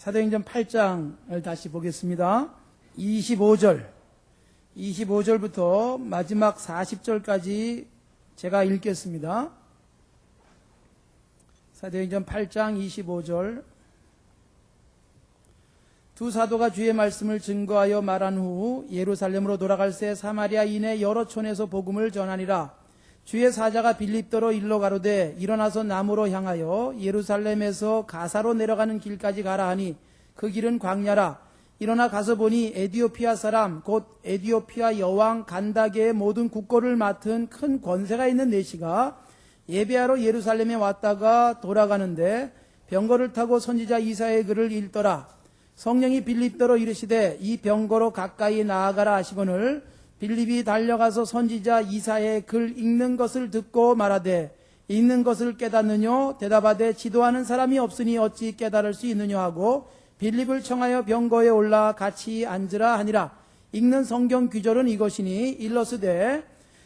사도행전 8장을 다시 보겠습니다. 25절부터 마지막 40절까지 제가 읽겠습니다. 사도행전 8장 25절. 두 사도가 주의 말씀을 증거하여 말한 후 예루살렘으로 돌아갈새 사마리아 이내 여러 촌에서 복음을 전하니라. 주의 사자가 빌립더로 일러 가로되 일어나서 남으로 향하여 예루살렘에서 가사로 내려가는 길까지 가라 하니 그 길은 광야라. 일어나 가서 보니 에디오피아 사람 곧 에디오피아 여왕 간다게의 모든 국고를 맡은 큰 권세가 있는 내시가 예배하러 예루살렘에 왔다가 돌아가는데 병거를 타고 선지자 이사야의 글을 읽더라. 성령이 빌립더로 이르시되 이 병거로 가까이 나아가라 하시거늘 빌립이 달려가서 선지자 이사야의 글 읽는 것을 듣고 말하되 읽는 것을 깨닫느뇨? 대답하되 지도하는 사람이 없으니 어찌 깨달을 수 있느냐 하고 빌립을 청하여 병거에 올라 같이 앉으라 하니라. 읽는 성경 귀절은 이것이니 일러스되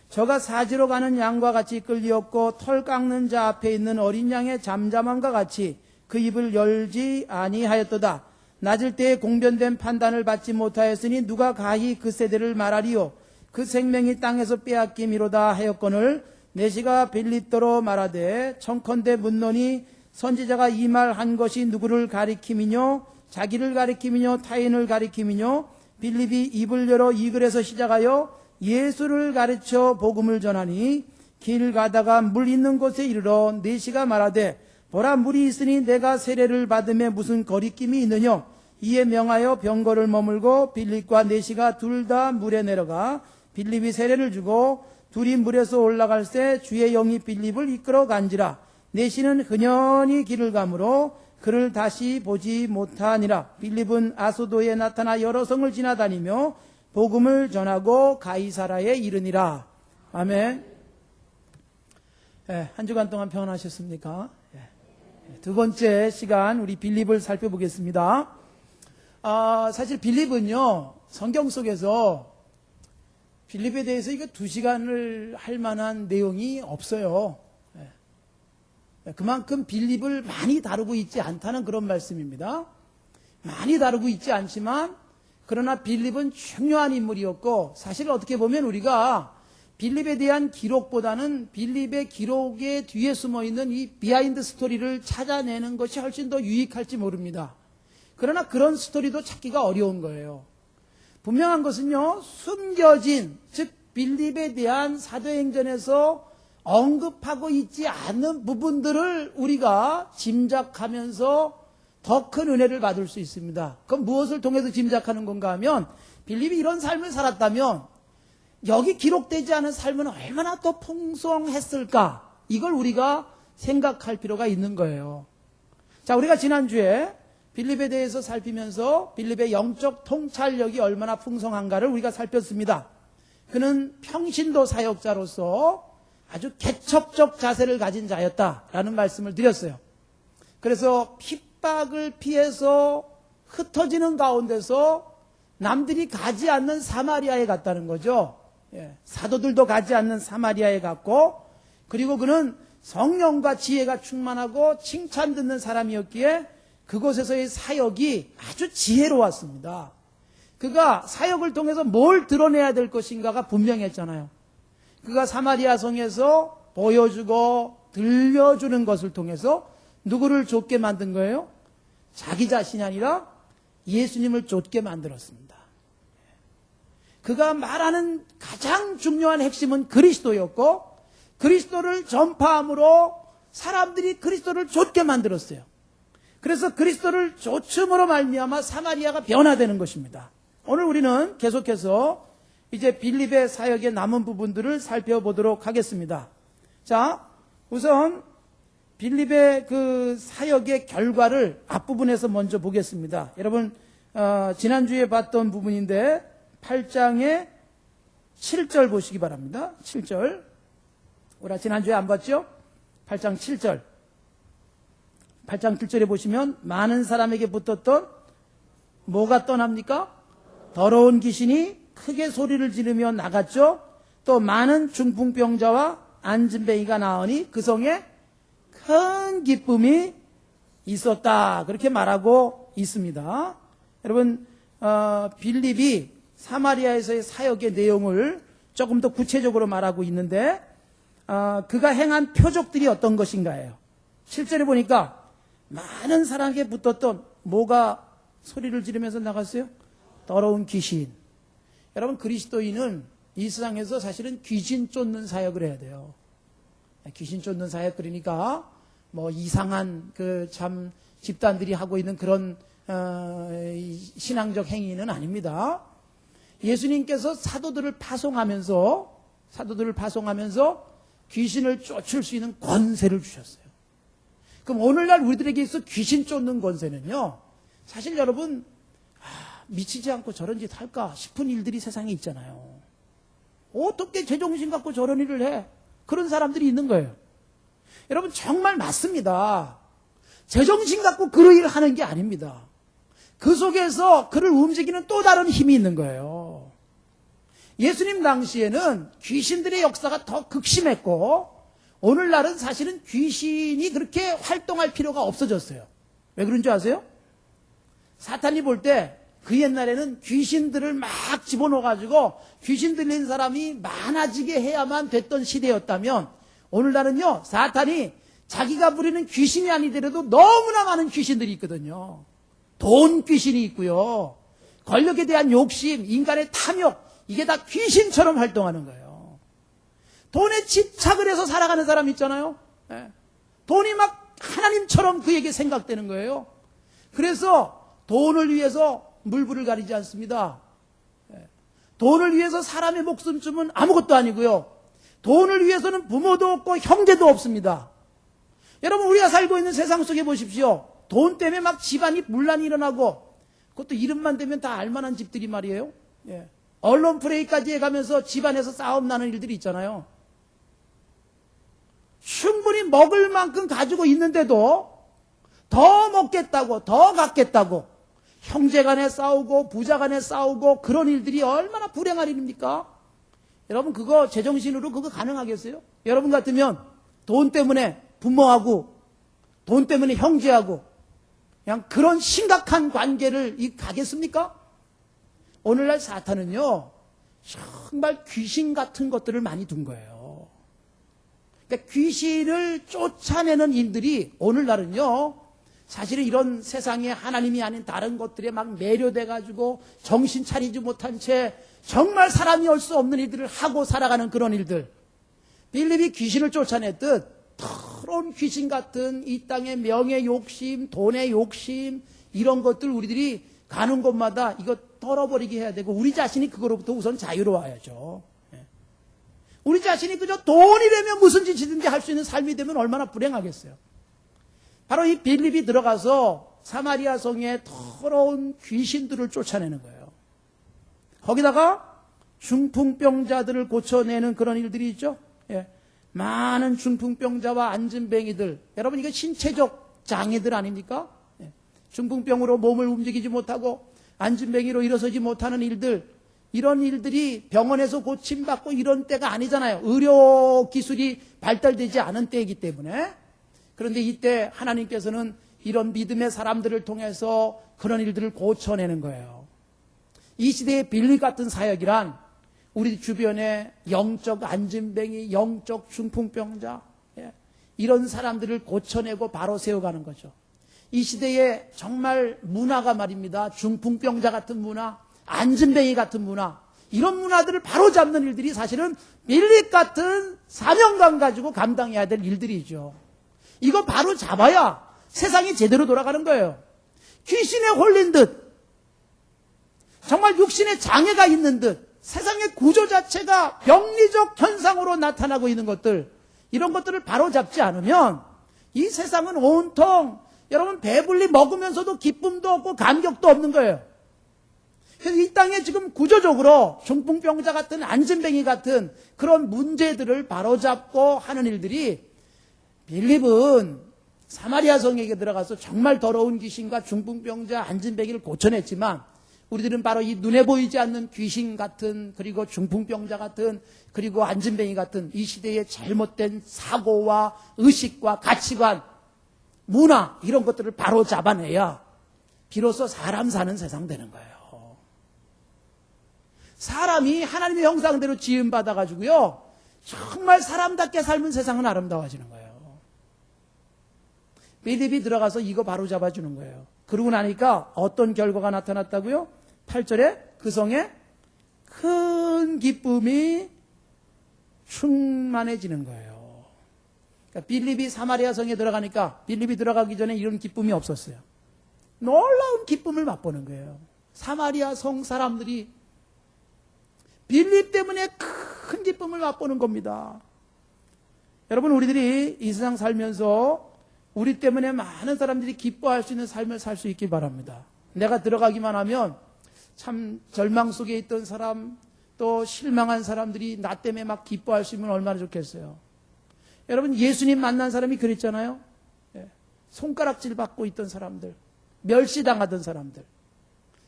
저가 사지로 가는 양과 같이 끌리었고 털 깎는 자 앞에 있는 어린 양의 잠잠함과 같이 그 입을 열지 아니하였도다. 낮을 때에 공변된 판단을 받지 못하였으니 누가 가히 그 세대를 말하리요. 그 생명이 땅에서 빼앗김이로다 하였거늘 내시가 빌립더로 말하되 청컨대 묻노니 선지자가 이 말 한 것이 누구를 가리킴이뇨? 자기를 가리킴이뇨? 타인을 가리킴이뇨? 빌립이 입을 열어 이 글에서 시작하여 예수를 가르쳐 복음을 전하니 길 가다가 물 있는 곳에 이르러 내시가 말하되 보라 물이 있으니 내가 세례를 받음에 무슨 거리낌이 있느냐? 이에 명하여 병거를 머물고 빌립과 내시가 둘 다 물에 내려가 빌립이 세례를 주고 둘이 물에서 올라갈새 주의 영이 빌립을 이끌어 간지라. 내시는 흔연히 길을 가므로 그를 다시 보지 못하니라. 빌립은 아소도에 나타나 여러 성을 지나다니며 복음을 전하고 가이사라에 이르니라. 아멘. 한 주간 동안 평안하셨습니까? 두 번째 시간 우리 빌립을 살펴보겠습니다. 사실 빌립은요, 성경 속에서 빌립에 대해서 이거 2시간을 할 만한 내용이 없어요. 그만큼 빌립을 많이 다루고 있지 않다는 그런 말씀입니다. 많이 다루고 있지 않지만 그러나 빌립은 중요한 인물이었고 사실 어떻게 보면 우리가 빌립에 대한 기록보다는 빌립의 기록의 뒤에 숨어있는 이 비하인드 스토리를 찾아내는 것이 훨씬 더 유익할지 모릅니다. 그러나 그런 스토리도 찾기가 어려운 거예요. 분명한 것은요, 숨겨진, 즉 빌립에 대한 사도행전에서 언급하고 있지 않는 부분들을 우리가 짐작하면서 더 큰 은혜를 받을 수 있습니다. 그럼 무엇을 통해서 짐작하는 건가 하면 빌립이 이런 삶을 살았다면 여기 기록되지 않은 삶은 얼마나 더 풍성했을까? 이걸 우리가 생각할 필요가 있는 거예요. 자, 우리가 지난주에 빌립에 대해서 살피면서 빌립의 영적 통찰력이 얼마나 풍성한가를 우리가 살폈습니다. 그는 평신도 사역자로서 아주 개척적 자세를 가진 자였다라는 말씀을 드렸어요. 그래서 핍박을 피해서 흩어지는 가운데서 남들이 가지 않는 사마리아에 갔다는 거죠. 사도들도 가지 않는 사마리아에 갔고, 그리고 그는 성령과 지혜가 충만하고 칭찬 듣는 사람이었기에 그곳에서의 사역이 아주 지혜로웠습니다. 그가 사역을 통해서 뭘 드러내야 될 것인가가 분명했잖아요. 그가 사마리아 성에서 보여주고 들려주는 것을 통해서 누구를 좇게 만든 거예요? 자기 자신이 아니라 예수님을 좇게 만들었습니다. 그가 말하는 가장 중요한 핵심은 그리스도였고 그리스도를 전파함으로 사람들이 그리스도를 좇게 만들었어요. 그래서 그리스도를 좇음으로 말미암아 사마리아가 변화되는 것입니다. 오늘 우리는 계속해서 이제 빌립의 사역의 남은 부분들을 살펴보도록 하겠습니다. 자, 우선 빌립의 그 사역의 결과를 앞부분에서 먼저 보겠습니다. 여러분 지난주에 봤던 부분인데 8장의 7절 보시기 바랍니다. 7절. 우리 지난주에 안 봤죠? 8장 7절. 8장 7절에 보시면 많은 사람에게 붙었던 뭐가 떠납니까? 더러운 귀신이 크게 소리를 지르며 나갔죠. 또 많은 중풍병자와 안진뱅이가 나으니 그 성에 큰 기쁨이 있었다. 그렇게 말하고 있습니다. 여러분 빌립이 사마리아에서의 사역의 내용을 조금 더 구체적으로 말하고 있는데 그가 행한 표적들이 어떤 것인가요? 7절에 보니까 많은 사람에게 붙었던 뭐가 소리를 지르면서 나갔어요? 더러운 귀신. 여러분 그리스도인은 이 세상에서 사실은 귀신 쫓는 사역을 해야 돼요. 귀신 쫓는 사역 그러니까 뭐 이상한 그 참 집단들이 하고 있는 그런 신앙적 행위는 아닙니다. 예수님께서 사도들을 파송하면서 귀신을 쫓을 수 있는 권세를 주셨어요. 그럼 오늘날 우리들에게 있어 귀신 쫓는 권세는요, 사실 여러분 미치지 않고 저런 짓 할까 싶은 일들이 세상에 있잖아요. 어떻게 제정신 갖고 저런 일을 해? 그런 사람들이 있는 거예요. 여러분 정말 맞습니다. 제정신 갖고 그런 일을 하는 게 아닙니다. 그 속에서 그를 움직이는 또 다른 힘이 있는 거예요. 예수님 당시에는 귀신들의 역사가 더 극심했고 오늘날은 사실은 귀신이 그렇게 활동할 필요가 없어졌어요. 왜 그런 줄 아세요? 사탄이 볼 때 그 옛날에는 귀신들을 막 집어넣어가지고 귀신 들린 사람이 많아지게 해야만 됐던 시대였다면 오늘날은요, 사탄이 자기가 부리는 귀신이 아니더라도 너무나 많은 귀신들이 있거든요. 돈 귀신이 있고요. 권력에 대한 욕심, 인간의 탐욕, 이게 다 귀신처럼 활동하는 거예요. 돈에 집착을 해서 살아가는 사람 있잖아요. 돈이 막 하나님처럼 그에게 생각되는 거예요. 그래서 돈을 위해서 물불을 가리지 않습니다. 돈을 위해서 사람의 목숨쯤은 아무것도 아니고요. 돈을 위해서는 부모도 없고 형제도 없습니다. 여러분 우리가 살고 있는 세상 속에 보십시오. 돈 때문에 막 집안이 분란이 일어나고 그것도 이름만 되면 다 알만한 집들이 말이에요. 언론 플레이까지 해가면서 집안에서 싸움 나는 일들이 있잖아요. 충분히 먹을 만큼 가지고 있는데도 더 먹겠다고 더 갖겠다고 형제간에 싸우고 부자간에 싸우고 그런 일들이 얼마나 불행한 일입니까? 여러분 그거 제정신으로 그거 가능하겠어요? 여러분 같으면 돈 때문에 부모하고 돈 때문에 형제하고 그냥 그런 심각한 관계를 가겠습니까? 오늘날 사탄은요 정말 귀신 같은 것들을 많이 둔 거예요. 그러니까 귀신을 쫓아내는 일들이 오늘날은요 사실은 이런 세상에 하나님이 아닌 다른 것들에 막 매료돼가지고 정신 차리지 못한 채 정말 사람이 할 수 없는 일들을 하고 살아가는 그런 일들. 빌립이 귀신을 쫓아냈듯 더러운 귀신 같은 이 땅의 명예 욕심, 돈의 욕심 이런 것들 우리들이 가는 곳마다 이거 털어버리게 해야 되고 우리 자신이 그거로부터 우선 자유로워야죠. 우리 자신이 그저 돈이 되면 무슨 짓이든지 할 수 있는 삶이 되면 얼마나 불행하겠어요. 바로 이 빌립이 들어가서 사마리아 성에 더러운 귀신들을 쫓아내는 거예요. 거기다가 중풍병자들을 고쳐내는 그런 일들이 있죠. 많은 중풍병자와 안진뱅이들, 여러분 이거 신체적 장애들 아닙니까? 중풍병으로 몸을 움직이지 못하고 안진뱅이로 일어서지 못하는 일들, 이런 일들이 병원에서 고침받고 이런 때가 아니잖아요. 의료 기술이 발달되지 않은 때이기 때문에. 그런데 이때 하나님께서는 이런 믿음의 사람들을 통해서 그런 일들을 고쳐내는 거예요. 이 시대의 빌립 같은 사역이란 우리 주변에 영적 안진뱅이, 영적 중풍병자 이런 사람들을 고쳐내고 바로 세워가는 거죠. 이 시대에 정말 문화가 말입니다. 중풍병자 같은 문화, 안진뱅이 같은 문화, 이런 문화들을 바로잡는 일들이 사실은 빌립 같은 사명감 가지고 감당해야 될 일들이죠. 이거 바로 잡아야 세상이 제대로 돌아가는 거예요. 귀신에 홀린 듯, 정말 육신에 장애가 있는 듯, 세상의 구조 자체가 병리적 현상으로 나타나고 있는 것들, 이런 것들을 바로 잡지 않으면 이 세상은 온통 여러분 배불리 먹으면서도 기쁨도 없고 감격도 없는 거예요. 그래서 이 땅에 지금 구조적으로 중풍병자 같은 안진뱅이 같은 그런 문제들을 바로잡고 하는 일들이 빌립은 사마리아 성에게 들어가서 정말 더러운 귀신과 중풍병자 안진뱅이를 고쳐냈지만 우리들은 바로 이 눈에 보이지 않는 귀신 같은 그리고 중풍병자 같은 그리고 안진뱅이 같은 이 시대의 잘못된 사고와 의식과 가치관, 문화 이런 것들을 바로 잡아내야 비로소 사람 사는 세상 되는 거예요. 사람이 하나님의 형상대로 지음받아가지고요, 정말 사람답게 삶은 세상은 아름다워지는 거예요. 빌립이 들어가서 이거 바로 잡아주는 거예요. 그러고 나니까 어떤 결과가 나타났다고요? 8절에 그 성에 큰 기쁨이 충만해지는 거예요. 그러니까 빌립이 사마리아 성에 들어가니까 빌립이 들어가기 전에 이런 기쁨이 없었어요. 놀라운 기쁨을 맛보는 거예요. 사마리아 성 사람들이 빌립 때문에 큰 기쁨을 맛보는 겁니다. 여러분, 우리들이 이 세상 살면서 우리 때문에 많은 사람들이 기뻐할 수 있는 삶을 살 수 있길 바랍니다. 내가 들어가기만 하면 참 절망 속에 있던 사람, 또 실망한 사람들이 나 때문에 막 기뻐할 수 있으면 얼마나 좋겠어요. 여러분, 예수님 만난 사람이 그랬잖아요. 손가락질 받고 있던 사람들, 멸시당하던 사람들,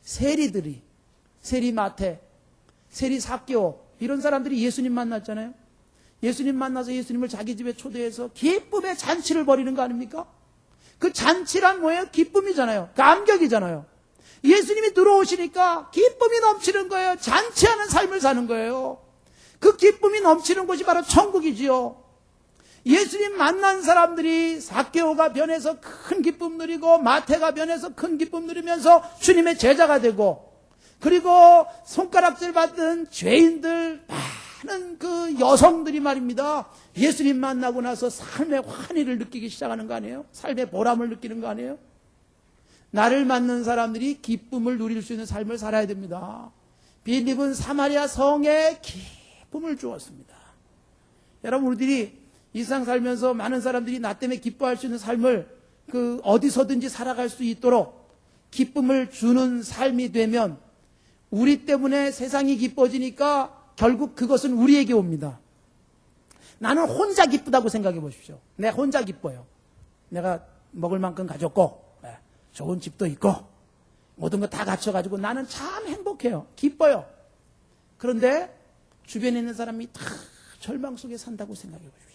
세리들이, 세리마태, 세리사개오, 이런 사람들이 예수님 만났잖아요. 예수님 만나서 예수님을 자기 집에 초대해서 기쁨의 잔치를 벌이는 거 아닙니까? 그 잔치란 뭐예요? 기쁨이잖아요. 감격이잖아요. 예수님이 들어오시니까 기쁨이 넘치는 거예요. 잔치하는 삶을 사는 거예요. 그 기쁨이 넘치는 곳이 바로 천국이지요. 예수님 만난 사람들이 사개오가 변해서 큰 기쁨 누리고 마태가 변해서 큰 기쁨 누리면서 주님의 제자가 되고, 그리고 손가락질 받은 죄인들, 많은 그 여성들이 말입니다, 예수님 만나고 나서 삶의 환희를 느끼기 시작하는 거 아니에요? 삶의 보람을 느끼는 거 아니에요? 나를 만난 사람들이 기쁨을 누릴 수 있는 삶을 살아야 됩니다. 빌립은 사마리아 성에 기쁨을 주었습니다. 여러분, 우리들이 이 세상 살면서 많은 사람들이 나 때문에 기뻐할 수 있는 삶을 어디서든지 살아갈 수 있도록 기쁨을 주는 삶이 되면, 우리 때문에 세상이 기뻐지니까 결국 그것은 우리에게 옵니다. 나는 혼자 기쁘다고 생각해 보십시오. 내가 혼자 기뻐요. 내가 먹을 만큼 가졌고, 좋은 집도 있고, 모든 거 다 갖춰가지고 나는 참 행복해요. 기뻐요. 그런데 주변에 있는 사람이 다 절망 속에 산다고 생각해 보십시오.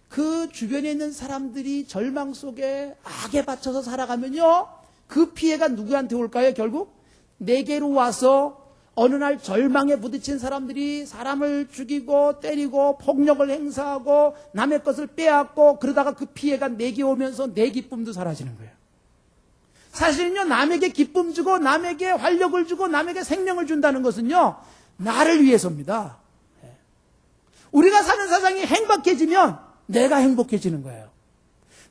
그 주변에 있는 사람들이 절망 속에 악에 받쳐서 살아가면요, 그 피해가 누구한테 올까요? 결국 내게로 와서 어느 날 절망에 부딪힌 사람들이 사람을 죽이고 때리고 폭력을 행사하고 남의 것을 빼앗고, 그러다가 그 피해가 내게 오면서 내 기쁨도 사라지는 거예요. 사실은요, 남에게 기쁨 주고 남에게 활력을 주고 남에게 생명을 준다는 것은요, 나를 위해서입니다. 우리가 사는 세상이 행복해지면 내가 행복해지는 거예요.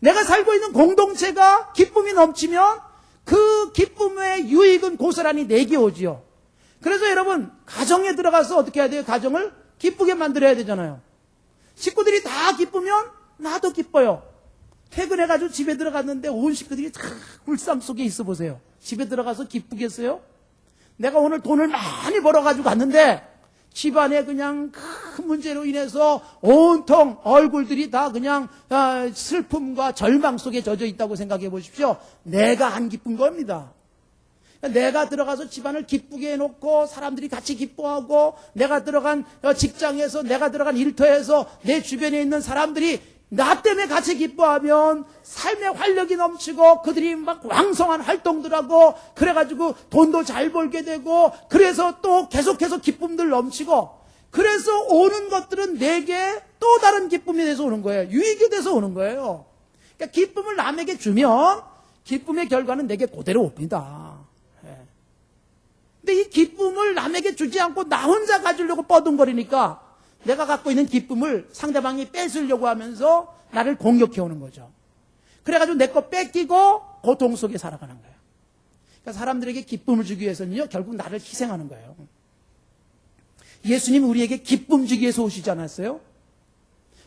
내가 살고 있는 공동체가 기쁨이 넘치면 그 기쁨의 유익은 고스란히 내게 오지요. 그래서 여러분, 가정에 들어가서 어떻게 해야 돼요? 가정을 기쁘게 만들어야 되잖아요. 식구들이 다 기쁘면 나도 기뻐요. 퇴근해가지고 집에 들어갔는데 온 식구들이 다 불상 속에 있어 보세요. 집에 들어가서 기쁘겠어요? 내가 오늘 돈을 많이 벌어가지고 갔는데 집안에 그냥 큰 문제로 인해서 온통 얼굴들이 다 그냥 슬픔과 절망 속에 젖어 있다고 생각해 보십시오. 내가 안 기쁜 겁니다. 내가 들어가서 집안을 기쁘게 해놓고 사람들이 같이 기뻐하고, 내가 들어간 직장에서, 내가 들어간 일터에서 내 주변에 있는 사람들이 나 때문에 같이 기뻐하면 삶의 활력이 넘치고 그들이 막 왕성한 활동들하고, 그래가지고 돈도 잘 벌게 되고, 그래서 또 계속해서 기쁨들 넘치고, 그래서 오는 것들은 내게 또 다른 기쁨이 돼서 오는 거예요. 유익이 돼서 오는 거예요. 그러니까 기쁨을 남에게 주면 기쁨의 결과는 내게 그대로 옵니다. 근데 이 기쁨을 남에게 주지 않고 나 혼자 가지려고 뻐둥거리니까 내가 갖고 있는 기쁨을 상대방이 뺏으려고 하면서 나를 공격해 오는 거죠. 그래가지고 내 거 뺏기고 고통 속에 살아가는 거예요. 그러니까 사람들에게 기쁨을 주기 위해서는요, 결국 나를 희생하는 거예요. 예수님이 우리에게 기쁨 주기 위해서 오시지 않았어요?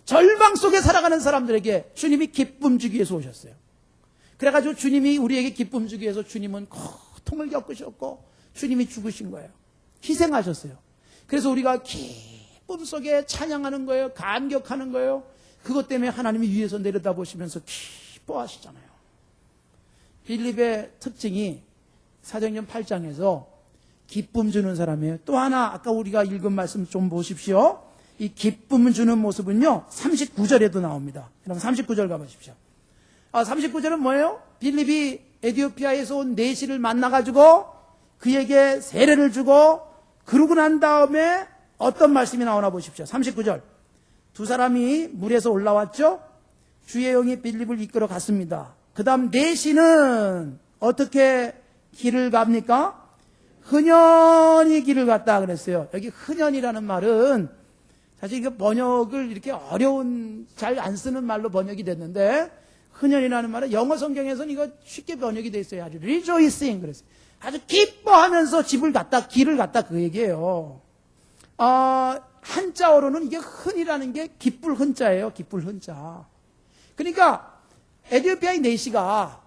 절망 속에 살아가는 사람들에게 주님이 기쁨 주기 위해서 오셨어요. 그래가지고 주님이 우리에게 기쁨 주기 위해서 주님은 고통을 겪으셨고 주님이 죽으신 거예요. 희생하셨어요. 그래서 우리가 기쁨 속에 찬양하는 거예요. 감격하는 거예요. 그것 때문에 하나님이 위에서 내려다보시면서 기뻐하시잖아요. 빌립의 특징이 사도행전 8장에서 기쁨 주는 사람이에요. 또 하나, 아까 우리가 읽은 말씀 좀 보십시오. 이 기쁨 주는 모습은요, 39절에도 나옵니다. 여러분 39절 가보십시오. 39절은 뭐예요? 빌립이 에티오피아에서 온 내시를 만나가지고 그에게 세례를 주고 그러고 난 다음에 어떤 말씀이 나오나 보십시오. 39절. 두 사람이 물에서 올라왔죠. 주의 영이 빌립을 이끌어 갔습니다. 그 다음 내시는 어떻게 길을 갑니까? 흔연히 길을 갔다 그랬어요. 여기 흔연이라는 말은 사실 이거 번역을 이렇게 어려운 잘 안 쓰는 말로 번역이 됐는데 흔연이라는 말은 영어 성경에서는 이거 쉽게 번역이 돼 있어요. 아주 rejoicing 그랬어요. 아주 기뻐하면서 길을 갔다 그 얘기예요. 한자어로는 이게 흔이라는 게 기쁠 흔자예요. 기쁠 흔자. 그러니까 에티오피아의 내시가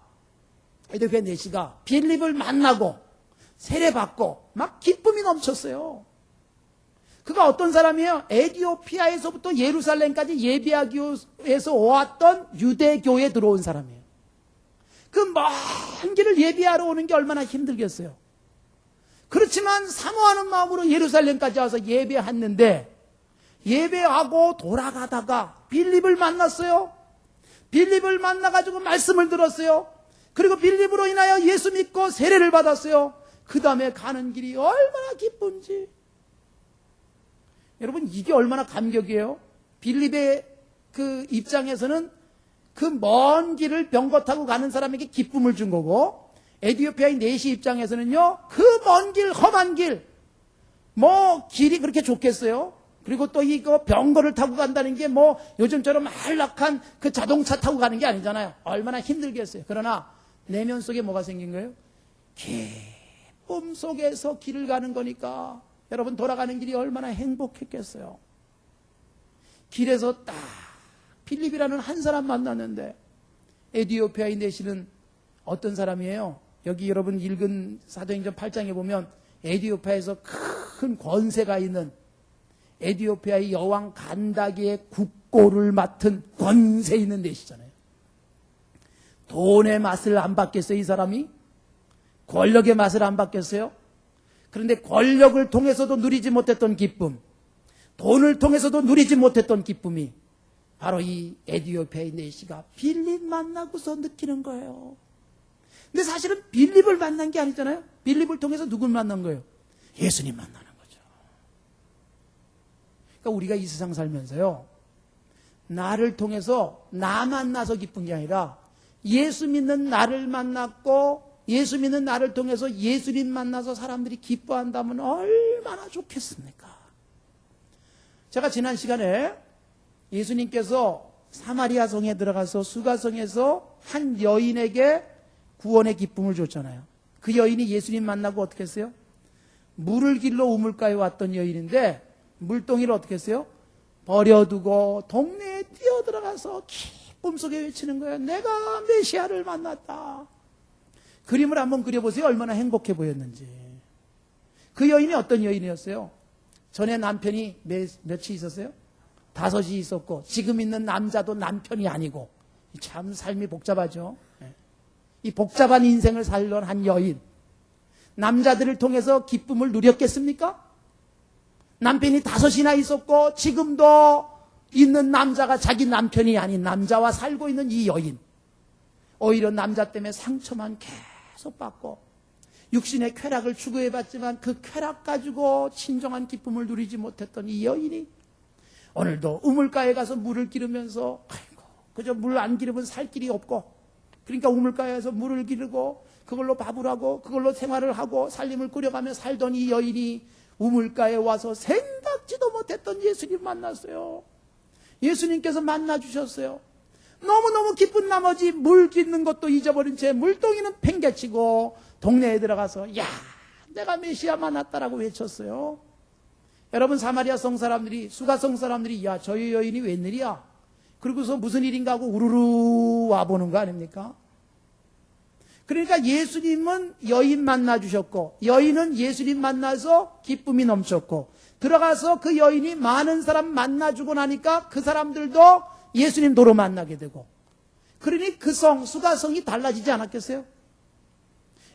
빌립을 만나고 세례받고 막 기쁨이 넘쳤어요. 그가 어떤 사람이에요? 에티오피아에서부터 예루살렘까지 예배하기 위해서 왔던 유대교에 들어온 사람이에요. 그 먼 길을 예배하러 오는 게 얼마나 힘들겠어요. 그렇지만 사모하는 마음으로 예루살렘까지 와서 예배했는데 예배하고 돌아가다가 빌립을 만났어요. 빌립을 만나가지고 말씀을 들었어요. 그리고 빌립으로 인하여 예수 믿고 세례를 받았어요. 그 다음에 가는 길이 얼마나 기쁜지. 여러분 이게 얼마나 감격이에요. 빌립의 그 입장에서는 그 먼 길을 병거 타고 가는 사람에게 기쁨을 준 거고 에티오피아의 내시 입장에서는요 그 먼 길 험한 길 뭐 길이 그렇게 좋겠어요. 그리고 또 이거 병거를 타고 간다는 게 뭐 요즘처럼 한락한 그 자동차 타고 가는 게 아니잖아요. 얼마나 힘들겠어요. 그러나 내면 속에 뭐가 생긴 거예요? 기쁨 속에서 길을 가는 거니까 여러분 돌아가는 길이 얼마나 행복했겠어요. 길에서 딱 빌립이라는 한 사람 만났는데 에티오피아의 내시는 어떤 사람이에요? 여기 여러분 읽은 사도행전 8장에 보면 에티오피아에서 큰 권세가 있는 에티오피아의 여왕 간다기의 국고를 맡은 권세 있는 내시잖아요. 돈의 맛을 안 받겠어요, 이 사람이? 권력의 맛을 안 받겠어요? 그런데 권력을 통해서도 누리지 못했던 기쁨, 돈을 통해서도 누리지 못했던 기쁨이 바로 이 에티오피아의 내시가 빌립 만나고서 느끼는 거예요. 근데 사실은 빌립을 만난 게 아니잖아요. 빌립을 통해서 누굴 만난 거예요? 예수님 만나는 거죠. 그러니까 우리가 이 세상 살면서요, 나를 통해서 나 만나서 기쁜 게 아니라 예수 믿는 나를 만났고 예수 믿는 나를 통해서 예수님 만나서 사람들이 기뻐한다면 얼마나 좋겠습니까? 제가 지난 시간에 예수님께서 사마리아 성에 들어가서 수가성에서 한 여인에게 구원의 기쁨을 줬잖아요. 그 여인이 예수님 만나고 어떻게 했어요? 물을 길러 우물가에 왔던 여인인데 물동이를 어떻게 했어요? 버려두고 동네에 뛰어들어가서 기쁨 속에 외치는 거예요. 내가 메시아를 만났다. 그림을 한번 그려보세요. 얼마나 행복해 보였는지. 그 여인이 어떤 여인이었어요? 전에 남편이 몇이 있었어요? 5이 있었고 지금 있는 남자도 남편이 아니고 참 삶이 복잡하죠. 이 복잡한 인생을 살던 한 여인, 남자들을 통해서 기쁨을 누렸겠습니까? 남편이 5이나 있었고 지금도 있는 남자가 자기 남편이 아닌 남자와 살고 있는 이 여인, 오히려 남자 때문에 상처만 계속 받고 육신의 쾌락을 추구해봤지만 그 쾌락 가지고 진정한 기쁨을 누리지 못했던 이 여인이 오늘도 우물가에 가서 물을 기르면서 아이고 그저 물 안 기르면 살 길이 없고 그러니까 우물가에서 물을 기르고 그걸로 밥을 하고 그걸로 생활을 하고 살림을 꾸려가며 살던 이 여인이 우물가에 와서 생각지도 못했던 예수님 만났어요. 예수님께서 만나주셨어요. 너무너무 기쁜 나머지 물 깃는 것도 잊어버린 채 물동이는 팽개치고 동네에 들어가서 야 내가 메시아 만났다라고 외쳤어요. 여러분 사마리아 성 사람들이 수가성 사람들이 야 저 여인이 웬일이야? 그러고서 무슨 일인가 하고 우르르 와보는 거 아닙니까? 그러니까 예수님은 여인 만나주셨고 여인은 예수님 만나서 기쁨이 넘쳤고 들어가서 그 여인이 많은 사람 만나주고 나니까 그 사람들도 예수님 도로 만나게 되고 그러니 그 성, 수가성이 달라지지 않았겠어요?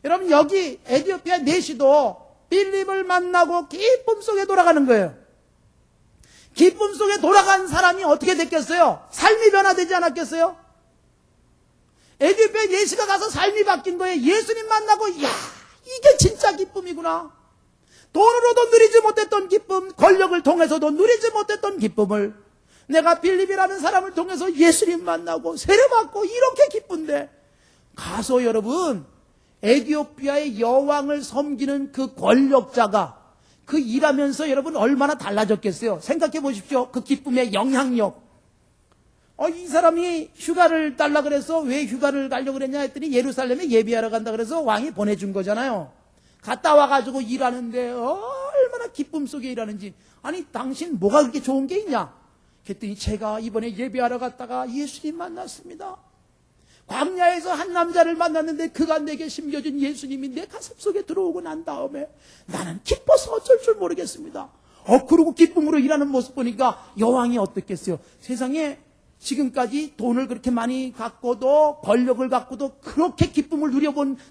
여러분 여기 에티오피아 내시도 빌립을 만나고 기쁨 속에 돌아가는 거예요. 기쁨 속에 돌아간 사람이 어떻게 됐겠어요? 삶이 변화되지 않았겠어요? 에디오피아에 내시가 가서 삶이 바뀐 거예요. 예수님 만나고 이야 이게 진짜 기쁨이구나. 돈으로도 누리지 못했던 기쁨, 권력을 통해서도 누리지 못했던 기쁨을 내가 빌립이라는 사람을 통해서 예수님 만나고 세례받고 이렇게 기쁜데 가서 여러분 에디오피아의 여왕을 섬기는 그 권력자가 그 일하면서 여러분 얼마나 달라졌겠어요. 생각해 보십시오. 그 기쁨의 영향력. 이 사람이 휴가를 달라 그래서 왜 휴가를 가려고 그랬냐 했더니 예루살렘에 예비하러 간다 그래서 왕이 보내준 거잖아요. 갔다 와가지고 일하는데 얼마나 기쁨 속에 일하는지. 아니 당신 뭐가 그렇게 좋은 게 있냐? 그랬더니 제가 이번에 예배하러 갔다가 예수님 만났습니다. 광야에서 한 남자를 만났는데 그가 내게 심겨준 예수님이 내 가슴 속에 들어오고 난 다음에 나는 기뻐서 어쩔 줄 모르겠습니다. 그러고 기쁨으로 일하는 모습 보니까 여왕이 어떻겠어요? 세상에 지금까지 돈을 그렇게 많이 갖고도 권력을 갖고도 그렇게 기쁨을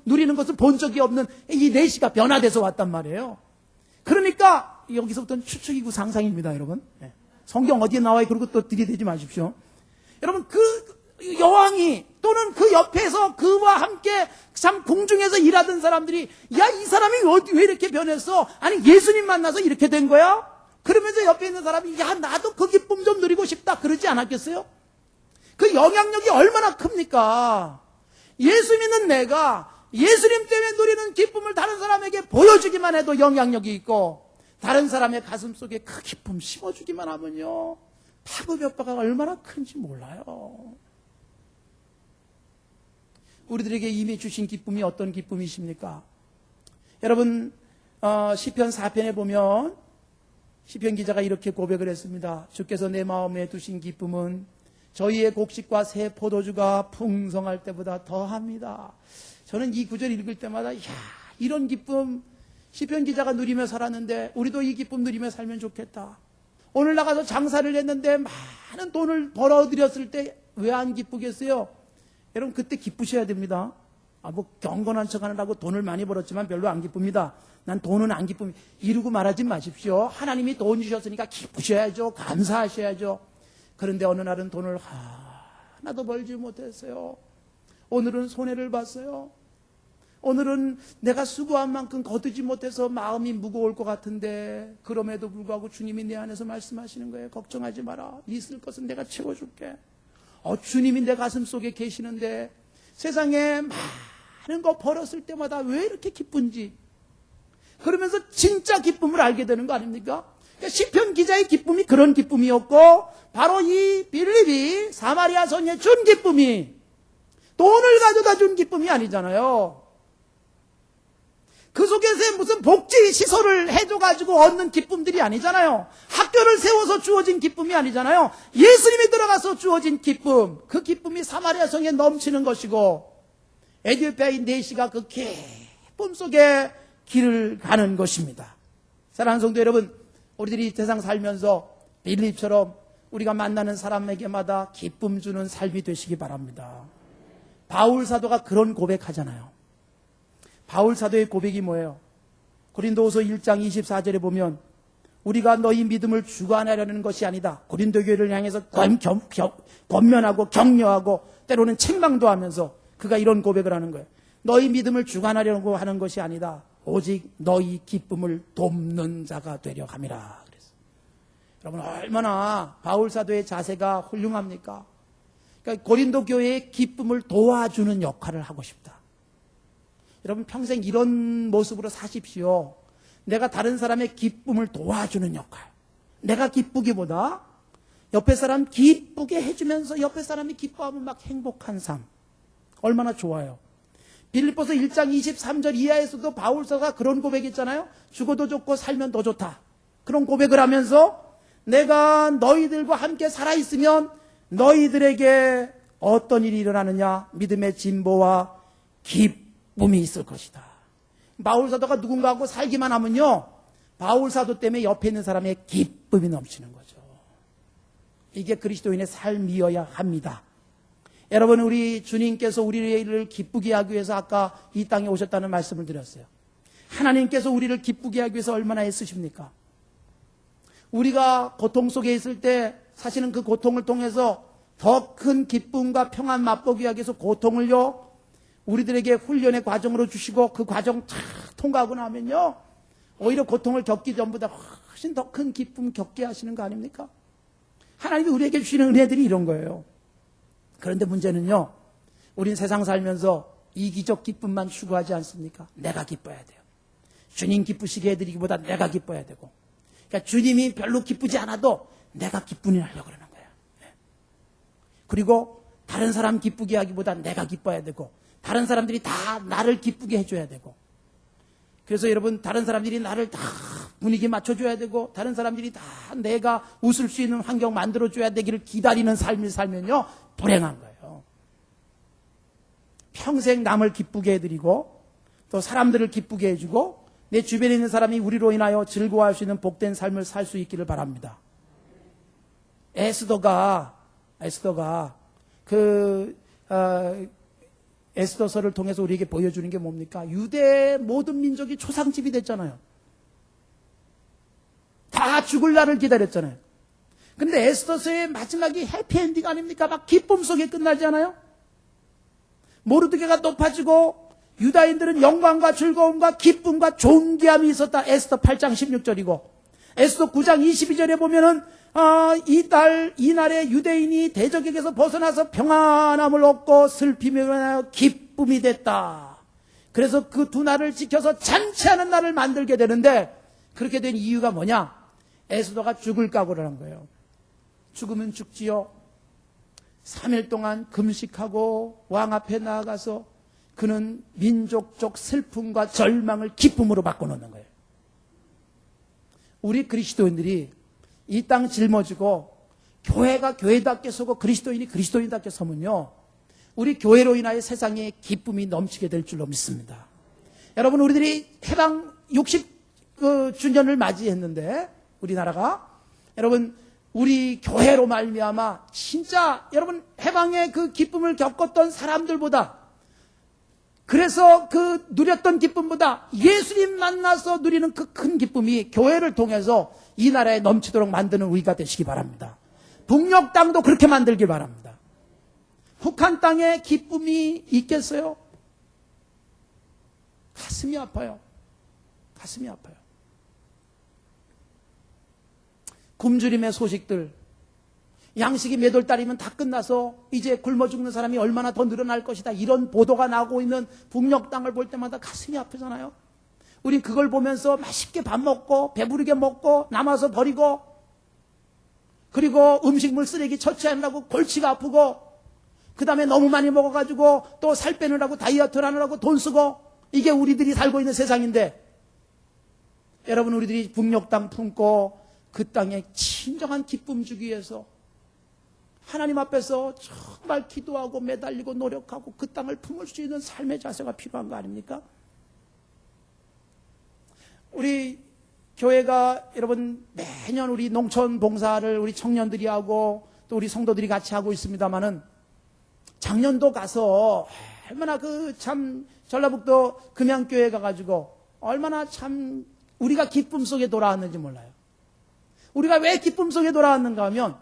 누리는 것을 본 적이 없는 이 내시가 변화돼서 왔단 말이에요. 그러니까 여기서부터는 추측이고 상상입니다, 여러분. 성경 어디에 나와요? 그리고 또 들이대지 마십시오. 여러분 그 여왕이 또는 그 옆에서 그와 함께 참 궁중에서 일하던 사람들이 야 이 사람이 왜 이렇게 변했어? 아니 예수님 만나서 이렇게 된 거야? 그러면서 옆에 있는 사람이 야 나도 그 기쁨 좀 누리고 싶다 그러지 않았겠어요? 그 영향력이 얼마나 큽니까? 예수 믿는 내가 예수님 때문에 누리는 기쁨을 다른 사람에게 보여주기만 해도 영향력이 있고 다른 사람의 가슴 속에 그 기쁨 심어주기만 하면요 파급 효과가 얼마나 큰지 몰라요. 우리들에게 이미 주신 기쁨이 어떤 기쁨이십니까? 여러분 시편 4편에 보면 시편 기자가 이렇게 고백을 했습니다. 주께서 내 마음에 두신 기쁨은 저희의 곡식과 새 포도주가 풍성할 때보다 더합니다. 저는 이 구절 읽을 때마다 이런 기쁨 시편 기자가 누리며 살았는데 우리도 이 기쁨 누리며 살면 좋겠다. 오늘 나가서 장사를 했는데 많은 돈을 벌어들였을 때 왜 안 기쁘겠어요? 여러분 그때 기쁘셔야 됩니다. 뭐 경건한 척 하느라고 돈을 많이 벌었지만 별로 안 기쁩니다. 난 돈은 안 기쁩니다. 이러고 말하지 마십시오. 하나님이 돈 주셨으니까 기쁘셔야죠. 감사하셔야죠. 그런데 어느 날은 돈을 하나도 벌지 못했어요. 오늘은 손해를 봤어요. 오늘은 내가 수고한 만큼 거두지 못해서 마음이 무거울 것 같은데 그럼에도 불구하고 주님이 내 안에서 말씀하시는 거예요. 걱정하지 마라. 네 쓸 것은 내가 채워줄게. 주님이 내 가슴 속에 계시는데 세상에 많은 거 벌었을 때마다 왜 이렇게 기쁜지 그러면서 진짜 기쁨을 알게 되는 거 아닙니까? 그러니까 시편 기자의 기쁨이 그런 기쁨이었고 바로 이 빌립이 사마리아 성에 준 기쁨이 돈을 가져다 준 기쁨이 아니잖아요. 그 속에서 무슨 복지 시설을 해줘가지고 얻는 기쁨들이 아니잖아요. 학교를 세워서 주어진 기쁨이 아니잖아요. 예수님이 들어가서 주어진 기쁨, 그 기쁨이 사마리아 성에 넘치는 것이고 에디오피아의 내시가 그 기쁨 속에 길을 가는 것입니다. 사랑하는 성도 여러분, 우리들이 세상 살면서 빌립처럼 우리가 만나는 사람에게마다 기쁨 주는 삶이 되시기 바랍니다. 바울 사도가 그런 고백하잖아요. 바울 사도의 고백이 뭐예요? 고린도후서 1장 24절에 보면 우리가 너희 믿음을 주관하려는 것이 아니다. 고린도 교회를 향해서 권면하고 격려하고 때로는 책망도 하면서 그가 이런 고백을 하는 거예요. 너희 믿음을 주관하려고 하는 것이 아니다. 오직 너희 기쁨을 돕는 자가 되려 함이라. 그랬어요. 여러분 얼마나 바울 사도의 자세가 훌륭합니까? 그러니까 고린도 교회의 기쁨을 도와주는 역할을 하고 싶다. 여러분 평생 이런 모습으로 사십시오. 내가 다른 사람의 기쁨을 도와주는 역할. 내가 기쁘기보다 옆에 사람 기쁘게 해주면서 옆에 사람이 기뻐하면 막 행복한 삶. 얼마나 좋아요. 빌립보서 1장 23절 이하에서도 바울사가 그런 고백했잖아요. 죽어도 좋고 살면 더 좋다. 그런 고백을 하면서 내가 너희들과 함께 살아있으면 너희들에게 어떤 일이 일어나느냐? 믿음의 진보와 기쁨이 있을 것이다. 바울사도가 누군가하고 살기만 하면요, 바울사도 때문에 옆에 있는 사람의 기쁨이 넘치는 거죠. 이게 그리스도인의 삶이어야 합니다. 여러분, 우리 주님께서 우리를 기쁘게 하기 위해서 아까 이 땅에 오셨다는 말씀을 드렸어요. 하나님께서 우리를 기쁘게 하기 위해서 얼마나 애쓰십니까? 우리가 고통 속에 있을 때 사실은 그 고통을 통해서 더 큰 기쁨과 평안 맛보기 위하기 위해서 고통을요, 우리들에게 훈련의 과정으로 주시고 그 과정 쫙 통과하고 나면요, 오히려 고통을 겪기 전보다 훨씬 더 큰 기쁨 겪게 하시는 거 아닙니까? 하나님이 우리에게 주시는 은혜들이 이런 거예요. 그런데 문제는요, 우린 세상 살면서 이기적 기쁨만 추구하지 않습니까? 내가 기뻐야 돼요. 주님 기쁘시게 해드리기보다 내가 기뻐야 되고, 그러니까 주님이 별로 기쁘지 않아도 내가 기쁨이 나려고 그러는 거예요. 그리고 다른 사람 기쁘게 하기보다 내가 기뻐야 되고, 다른 사람들이 다 나를 기쁘게 해줘야 되고, 그래서 여러분, 다른 사람들이 나를 다 분위기 맞춰줘야 되고, 다른 사람들이 다 내가 웃을 수 있는 환경 만들어줘야 되기를 기다리는 삶을 살면요, 불행한 거예요. 평생 남을 기쁘게 해드리고, 또 사람들을 기쁘게 해주고, 내 주변에 있는 사람이 우리로 인하여 즐거워할 수 있는 복된 삶을 살 수 있기를 바랍니다. 에스더가 에스더서를 통해서 우리에게 보여주는 게 뭡니까? 유대의 모든 민족이 초상집이 됐잖아요. 다 죽을 날을 기다렸잖아요. 근데 에스더서의 마지막이 해피엔딩 아닙니까? 막 기쁨 속에 끝나지 않아요? 모르드게가 높아지고 유다인들은 영광과 즐거움과 기쁨과 존귀함이 있었다. 에스더 8장 16절이고 에스더 9장 22절에 보면은 이날에 유대인이 대적에게서 벗어나서 평안함을 얻고 슬픔이 일어나여 기쁨이 됐다. 그래서 그 두 날을 지켜서 잔치하는 날을 만들게 되는데, 그렇게 된 이유가 뭐냐? 에스더가 죽을 각오를 한 거예요. 죽으면 죽지요. 3일 동안 금식하고 왕 앞에 나아가서 그는 민족적 슬픔과 절망을 기쁨으로 바꿔놓는 거예요. 우리 그리스도인들이 이 땅 짊어지고 교회가 교회답게 서고 그리스도인이 그리스도인답게 서면요, 우리 교회로 인하여 세상에 기쁨이 넘치게 될 줄로 믿습니다. 여러분, 우리들이 해방 60주년을 맞이했는데, 우리나라가, 여러분, 우리 교회로 말미암아 진짜 여러분 해방의 그 기쁨을 겪었던 사람들보다, 그래서 그 누렸던 기쁨보다 예수님 만나서 누리는 그 큰 기쁨이 교회를 통해서 이 나라에 넘치도록 만드는 우리가 되시기 바랍니다. 북녘 땅도 그렇게 만들길 바랍니다. 북한 땅에 기쁨이 있겠어요? 가슴이 아파요. 가슴이 아파요. 굶주림의 소식들, 양식이 몇 월 달이면 다 끝나서 이제 굶어 죽는 사람이 얼마나 더 늘어날 것이다, 이런 보도가 나오고 있는 북녘 땅을 볼 때마다 가슴이 아프잖아요. 우린 그걸 보면서 맛있게 밥 먹고 배부르게 먹고 남아서 버리고, 그리고 음식물 쓰레기 처치하느라고 골치가 아프고, 그 다음에 너무 많이 먹어가지고 또 살 빼느라고 다이어트를 하느라고 돈 쓰고, 이게 우리들이 살고 있는 세상인데, 여러분, 우리들이 북녘 땅 품고 그 땅에 진정한 기쁨 주기 위해서 하나님 앞에서 정말 기도하고 매달리고 노력하고 그 땅을 품을 수 있는 삶의 자세가 필요한 거 아닙니까? 우리 교회가 여러분 매년 우리 농촌 봉사를 우리 청년들이 하고 또 우리 성도들이 같이 하고 있습니다만은, 작년도 가서 얼마나 그 참 전라북도 금양교회 가가지고 얼마나 참 우리가 기쁨 속에 돌아왔는지 몰라요. 우리가 왜 기쁨 속에 돌아왔는가 하면,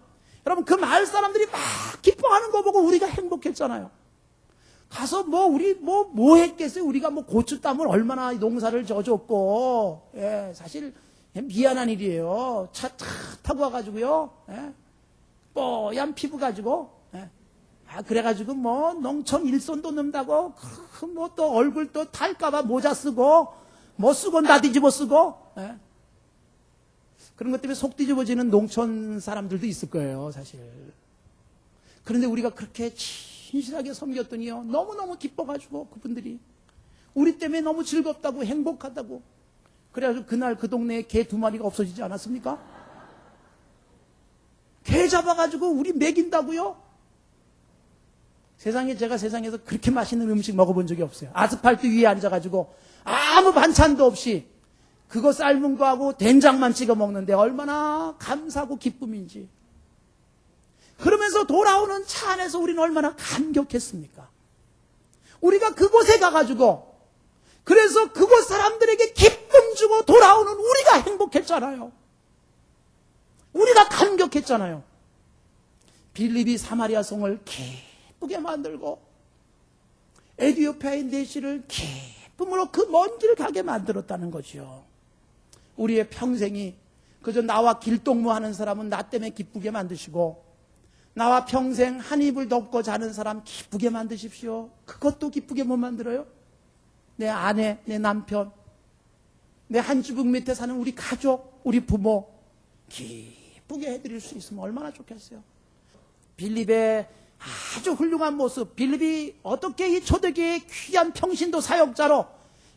여러분, 그 마을 사람들이 막 기뻐하는 거 보고 우리가 행복했잖아요. 가서 우리 뭐 했겠어요? 우리가 고추땀을 얼마나 농사를 져줬고, 예, 사실 미안한 일이에요. 차 타고 와가지고요, 예, 뽀얀 피부 가지고, 예, 그래가지고 농촌 일손도 넣는다고, 또 얼굴 또 탈까봐 모자 쓰고, 수건 다 뒤집어 쓰고, 예. 그런 것 때문에 속 뒤집어지는 농촌 사람들도 있을 거예요, 사실. 그런데 우리가 그렇게 진실하게 섬겼더니요, 너무너무 기뻐가지고 그분들이 우리 때문에 너무 즐겁다고 행복하다고, 그래가지고 그날 그 동네에 개 2마리가 없어지지 않았습니까? 개 잡아가지고 우리 먹인다고요? 제가 세상에서 그렇게 맛있는 음식 먹어본 적이 없어요. 아스팔트 위에 앉아가지고 아무 반찬도 없이 그거 삶은 거하고 된장만 찍어 먹는데 얼마나 감사하고 기쁨인지. 그러면서 돌아오는 차 안에서 우리는 얼마나 감격했습니까? 우리가 그곳에 가가지고, 그래서 그곳 사람들에게 기쁨 주고 돌아오는 우리가 행복했잖아요. 우리가 감격했잖아요. 빌립이 사마리아 성을 기쁘게 만들고 에디오피아의 내시를 기쁨으로 그 먼 길 가게 만들었다는 거죠. 우리의 평생이 그저 나와 길동무하는 사람은 나 때문에 기쁘게 만드시고, 나와 평생 한 이불 덮고 자는 사람 기쁘게 만드십시오. 그것도 기쁘게 못 만들어요? 내 아내, 내 남편, 내 한 주북 밑에 사는 우리 가족, 우리 부모 기쁘게 해드릴 수 있으면 얼마나 좋겠어요. 빌립의 아주 훌륭한 모습, 빌립이 어떻게 이 초대교회의 귀한 평신도 사역자로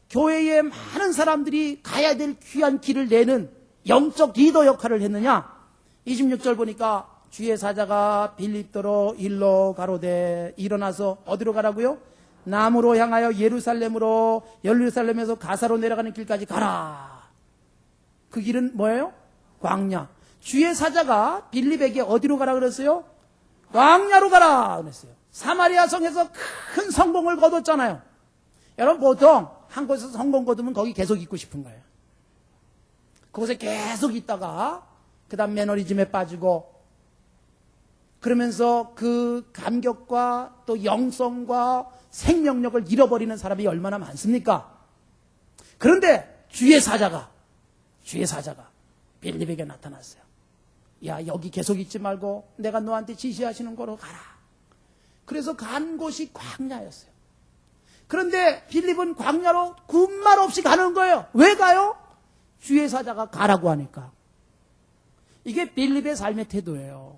교회에 많은 사람들이 가야 될 귀한 길을 내는 영적 리더 역할을 했느냐. 26절 보니까 주의 사자가 빌립더러 일로 가로되 일어나서 어디로 가라고요? 남으로 향하여 예루살렘으로, 예루살렘에서 가사로 내려가는 길까지 가라. 그 길은 뭐예요? 광야. 주의 사자가 빌립에게 어디로 가라 그랬어요? 광야로 가라 그랬어요. 사마리아 성에서 큰 성공을 거뒀잖아요. 여러분, 보통 한 곳에서 성공 거두면 거기 계속 있고 싶은 거예요. 그곳에 계속 있다가 그 다음 매너리즘에 빠지고, 그러면서 그 감격과 또 영성과 생명력을 잃어버리는 사람이 얼마나 많습니까? 그런데 주의 사자가 빌립에게 나타났어요. 야, 여기 계속 있지 말고 내가 너한테 지시하시는 거로 가라. 그래서 간 곳이 광야였어요. 그런데 빌립은 광야로 군말 없이 가는 거예요. 왜 가요? 주의 사자가 가라고 하니까. 이게 빌립의 삶의 태도예요.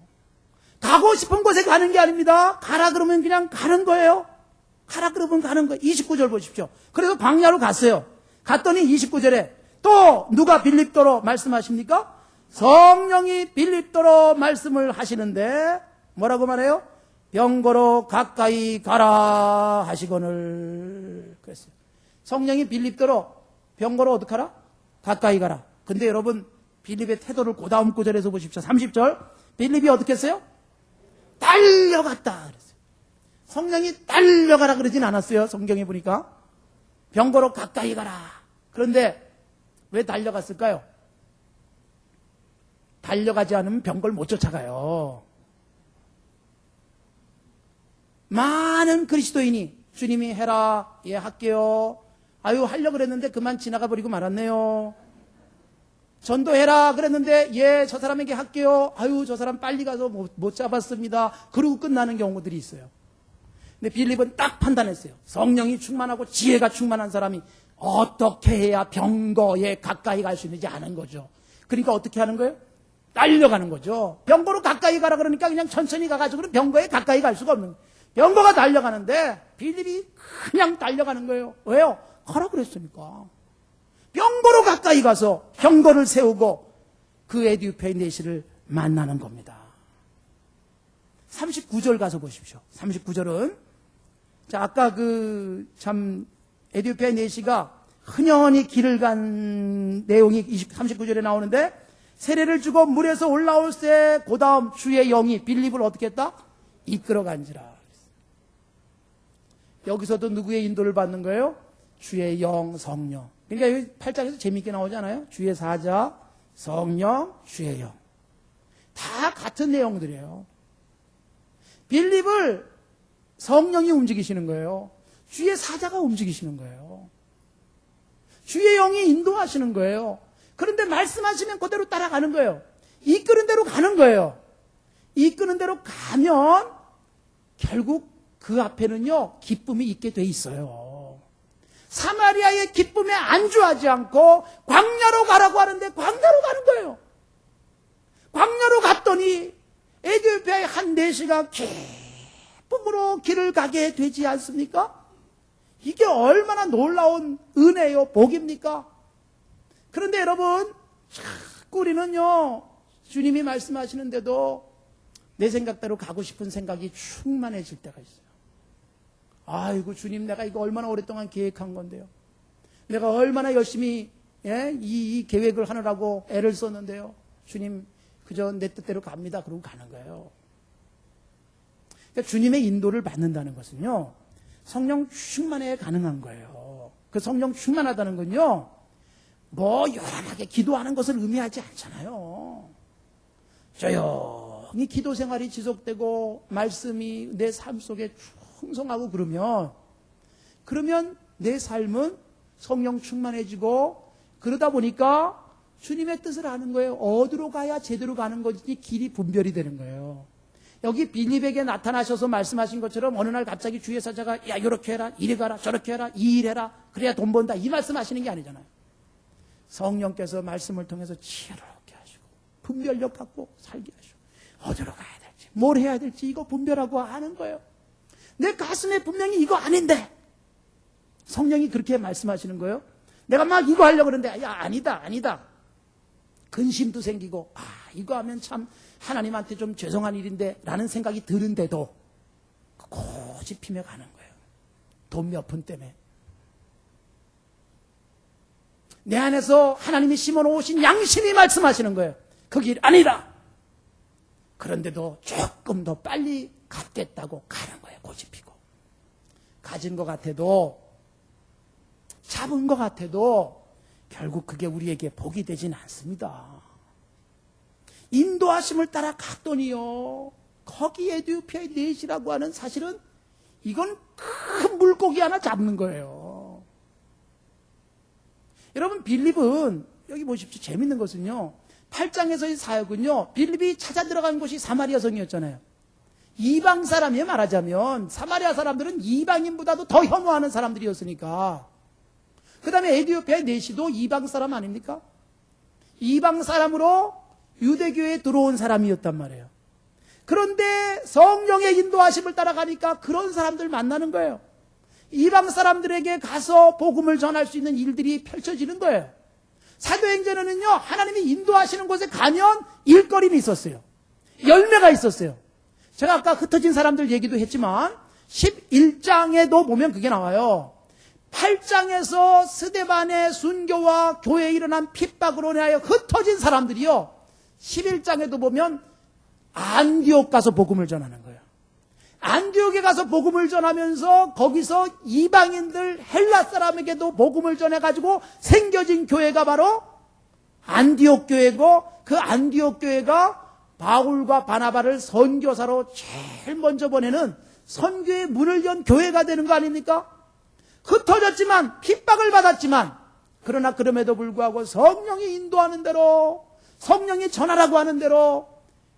가고 싶은 곳에 가는 게 아닙니다. 가라 그러면 그냥 가는 거예요. 가라 그러면 가는 거예요. 29절 보십시오. 그래서 광야로 갔어요. 갔더니 29절에 또 누가 빌립더러 말씀하십니까? 성령이 빌립더러 말씀을 하시는데 뭐라고 말해요? 병거로 가까이 가라 하시거늘 그랬어요. 성령이 빌립더러 병거로 어떻게 하라? 가까이 가라. 근데 여러분, 빌립의 태도를 그 다음 구절에서 보십시오. 30절. 빌립이 어떻게 했어요? 달려갔다 그랬어요. 성령이 달려가라 그러진 않았어요. 성경에 보니까 병거로 가까이 가라. 그런데 왜 달려갔을까요? 달려가지 않으면 병거를 못 쫓아가요. 많은 그리스도인이 주님이 해라, 예 할게요, 아유 하려고 그랬는데 그만 지나가 버리고 말았네요. 전도해라 그랬는데 예 저 사람에게 할게요, 아유 저 사람 빨리 가서 못 잡았습니다. 그러고 끝나는 경우들이 있어요. 근데 빌립은 딱 판단했어요. 성령이 충만하고 지혜가 충만한 사람이 어떻게 해야 병거에 가까이 갈 수 있는지 아는 거죠. 그러니까 어떻게 하는 거예요? 달려가는 거죠. 병거로 가까이 가라 그러니까 그냥 천천히 가가지고 병거에 가까이 갈 수가 없는 거예요. 병거가 달려가는데 빌립이 그냥 달려가는 거예요. 왜요? 가라 그랬으니까. 병거로 가까이 가서 병거를 세우고 그 에디오피아의 내시를 만나는 겁니다. 39절 가서 보십시오. 39절은 자, 아까 참 에디오피아의 내시가 흔연히 길을 간 내용이 39절에 나오는데, 세례를 주고 물에서 올라올 때 그 다음 주의 영이 빌립을 어떻게 했다? 이끌어간지라. 여기서도 누구의 인도를 받는 거예요? 주의 영, 성령. 그러니까 여기 8장에서 재미있게 나오잖아요. 주의 사자, 성령, 주의 영. 다 같은 내용들이에요. 빌립을 성령이 움직이시는 거예요. 주의 사자가 움직이시는 거예요. 주의 영이 인도하시는 거예요. 그런데 말씀하시면 그대로 따라가는 거예요. 이끄는 대로 가는 거예요. 이끄는 대로 가면 결국 그 앞에는요, 기쁨이 있게 돼 있어요. 사마리아의 기쁨에 안주하지 않고 광야로 가라고 하는데 광야로 가는 거예요. 광야로 갔더니 에디오피아의 한 내시가 기쁨으로 길을 가게 되지 않습니까? 이게 얼마나 놀라운 은혜요, 복입니까? 그런데 여러분, 자꾸 우리는요, 주님이 말씀하시는데도 내 생각대로 가고 싶은 생각이 충만해질 때가 있어요. 아이고 주님, 내가 이거 얼마나 오랫동안 계획한 건데요. 내가 얼마나 열심히 이 계획을 하느라고 애를 썼는데요. 주님, 그저 내 뜻대로 갑니다. 그러고 가는 거예요. 그러니까 주님의 인도를 받는다는 것은요, 성령 충만해야 가능한 거예요. 그 성령 충만하다는 건요, 뭐 요란하게 기도하는 것을 의미하지 않잖아요. 꾸준히 기도 생활이 지속되고 말씀이 내 삶 속에 충성하고 그러면 내 삶은 성령 충만해지고 그러다 보니까 주님의 뜻을 아는 거예요. 어디로 가야 제대로 가는 건지 길이 분별이 되는 거예요. 여기 빌립에게 나타나셔서 말씀하신 것처럼 어느 날 갑자기 주의 사자가 야 이렇게 해라 이리 가라 저렇게 해라 이 일 해라 그래야 돈 번다 이 말씀하시는 게 아니잖아요. 성령께서 말씀을 통해서 지혜롭게 하시고 분별력 갖고 살게 하시고 어디로 가야 될지 뭘 해야 될지 이거 분별하고 아는 거예요. 내 가슴에 분명히 이거 아닌데 성령이 그렇게 말씀하시는 거예요. 내가 막 이거 하려고 그러는데 야 아니다 근심도 생기고 이거 하면 참 하나님한테 좀 죄송한 일인데 라는 생각이 드는데도 고집히며 가는 거예요. 돈 몇 푼 때문에 내 안에서 하나님이 심어놓으신 양심이 말씀하시는 거예요. 그 길 아니라. 그런데도 조금 더 빨리 갖겠다고 가는 거예요. 고집피고 가진 것 같아도 잡은 것 같아도 결국 그게 우리에게 복이 되진 않습니다. 인도하심을 따라 갔더니요 거기 에디오피아의 넷이라고 하는 사실은 이건 큰 물고기 하나 잡는 거예요. 여러분 빌립은 여기 보십시오. 재밌는 것은요 8장에서의 사역은요 빌립이 찾아 들어간 곳이 사마리아 성이었잖아요. 이방 사람이에요. 말하자면 사마리아 사람들은 이방인보다도 더 혐오하는 사람들이었으니까. 그 다음에 에디오피아의 넷이도 이방 사람 아닙니까? 이방 사람으로 유대교에 들어온 사람이었단 말이에요. 그런데 성령의 인도하심을 따라가니까 그런 사람들 만나는 거예요. 이방 사람들에게 가서 복음을 전할 수 있는 일들이 펼쳐지는 거예요. 사도행전에는요 하나님이 인도하시는 곳에 가면 일거리는 있었어요. 열매가 있었어요. 제가 아까 흩어진 사람들 얘기도 했지만 11장에도 보면 그게 나와요. 8장에서 스데반의 순교와 교회에 일어난 핍박으로 인하여 흩어진 사람들이요 11장에도 보면 안디옥 가서 복음을 전하는 거예요. 안디옥에 가서 복음을 전하면서 거기서 이방인들 헬라 사람에게도 복음을 전해가지고 생겨진 교회가 바로 안디옥 교회고 그 안디옥 교회가 바울과 바나바를 선교사로 제일 먼저 보내는 선교의 문을 연 교회가 되는 거 아닙니까? 흩어졌지만 핍박을 받았지만 그러나 그럼에도 불구하고 성령이 인도하는 대로 성령이 전하라고 하는 대로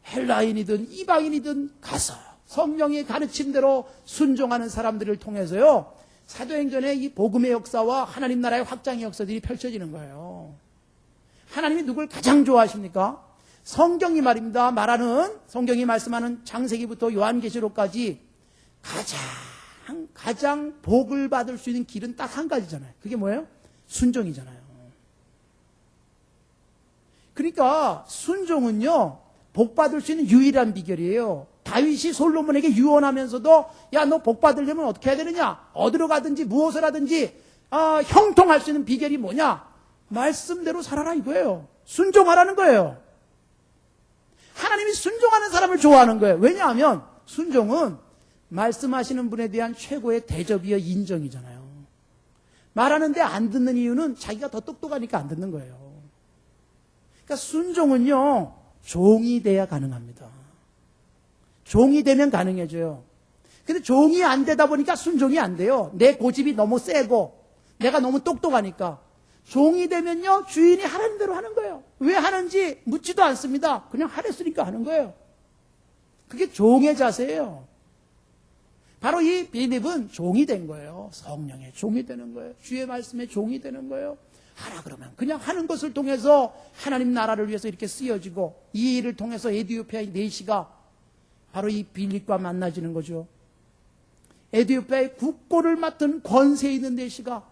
헬라인이든 이방인이든 가서 성령의 가르침대로 순종하는 사람들을 통해서요 사도행전의 이 복음의 역사와 하나님 나라의 확장의 역사들이 펼쳐지는 거예요. 하나님이 누굴 가장 좋아하십니까? 성경이 말입니다. 성경이 말씀하는 창세기부터 요한계시록까지 가장 복을 받을 수 있는 길은 딱 한 가지잖아요. 그게 뭐예요? 순종이잖아요. 그러니까 순종은요 복 받을 수 있는 유일한 비결이에요. 다윗이 솔로몬에게 유언하면서도 야 너 복 받으려면 어떻게 해야 되느냐? 어디로 가든지 무엇을 하든지 형통할 수 있는 비결이 뭐냐? 말씀대로 살아라 이거예요. 순종하라는 거예요. 하나님이 순종하는 사람을 좋아하는 거예요. 왜냐하면 순종은 말씀하시는 분에 대한 최고의 대접이여 인정이잖아요. 말하는데 안 듣는 이유는 자기가 더 똑똑하니까 안 듣는 거예요. 그러니까 순종은요 종이 돼야 가능합니다. 종이 되면 가능해져요. 근데 종이 안 되다 보니까 순종이 안 돼요. 내 고집이 너무 세고 내가 너무 똑똑하니까. 종이 되면요 주인이 하라는 대로 하는 거예요. 왜 하는지 묻지도 않습니다. 그냥 하랬으니까 하는 거예요. 그게 종의 자세예요. 바로 이 빌립은 종이 된 거예요. 성령의 종이 되는 거예요. 주의 말씀의 종이 되는 거예요. 하라 그러면 그냥 하는 것을 통해서 하나님 나라를 위해서 이렇게 쓰여지고 이 일을 통해서 에디오피아의 넷이가 바로 이 빌립과 만나지는 거죠. 에디오피아의 국고를 맡은 권세 있는 넷이가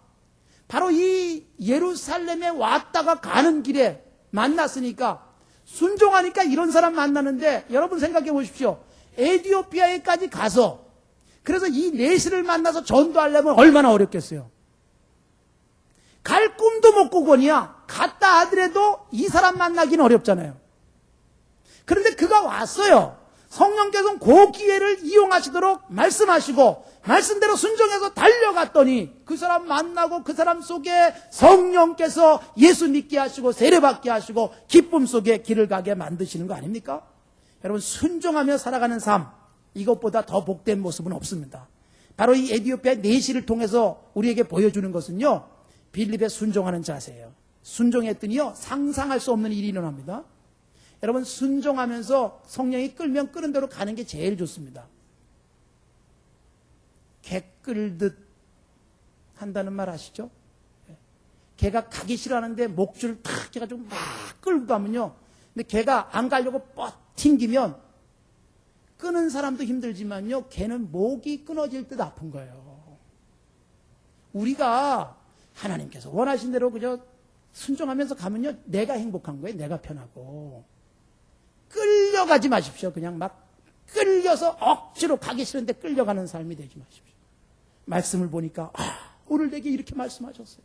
바로 이 예루살렘에 왔다가 가는 길에 만났으니까 순종하니까 이런 사람 만나는데 여러분 생각해 보십시오. 에디오피아에까지 가서 그래서 이 넷을 만나서 전도하려면 얼마나 어렵겠어요. 갈 꿈도 못 꾸거니와 갔다 하더라도 이 사람 만나기는 어렵잖아요. 그런데 그가 왔어요. 성령께서는 그 기회를 이용하시도록 말씀하시고 말씀대로 순종해서 달려갔더니 그 사람 만나고 그 사람 속에 성령께서 예수 믿게 하시고 세례받게 하시고 기쁨 속에 길을 가게 만드시는 거 아닙니까? 여러분, 순종하며 살아가는 삶, 이것보다 더 복된 모습은 없습니다. 바로 이 에티오피아 내시를 통해서 우리에게 보여주는 것은요, 빌립에 순종하는 자세예요. 순종했더니요, 상상할 수 없는 일이 일어납니다. 여러분, 순종하면서 성령이 끌면 끄는 대로 가는 게 제일 좋습니다. 개 끌듯 한다는 말 아시죠? 개가 가기 싫어하는데 목줄을 탁 해가지고 막 끌고 가면요, 근데 개가 안 가려고 튕기면 끄는 사람도 힘들지만요, 개는 목이 끊어질 듯 아픈 거예요. 우리가 하나님께서 원하신 대로 그저 순종하면서 가면요, 내가 행복한 거예요. 내가 편하고. 끌려가지 마십시오. 그냥 막 끌려서 억지로 가기 싫은데 끌려가는 삶이 되지 마십시오. 말씀을 보니까 오늘 내게 이렇게 말씀하셨어요.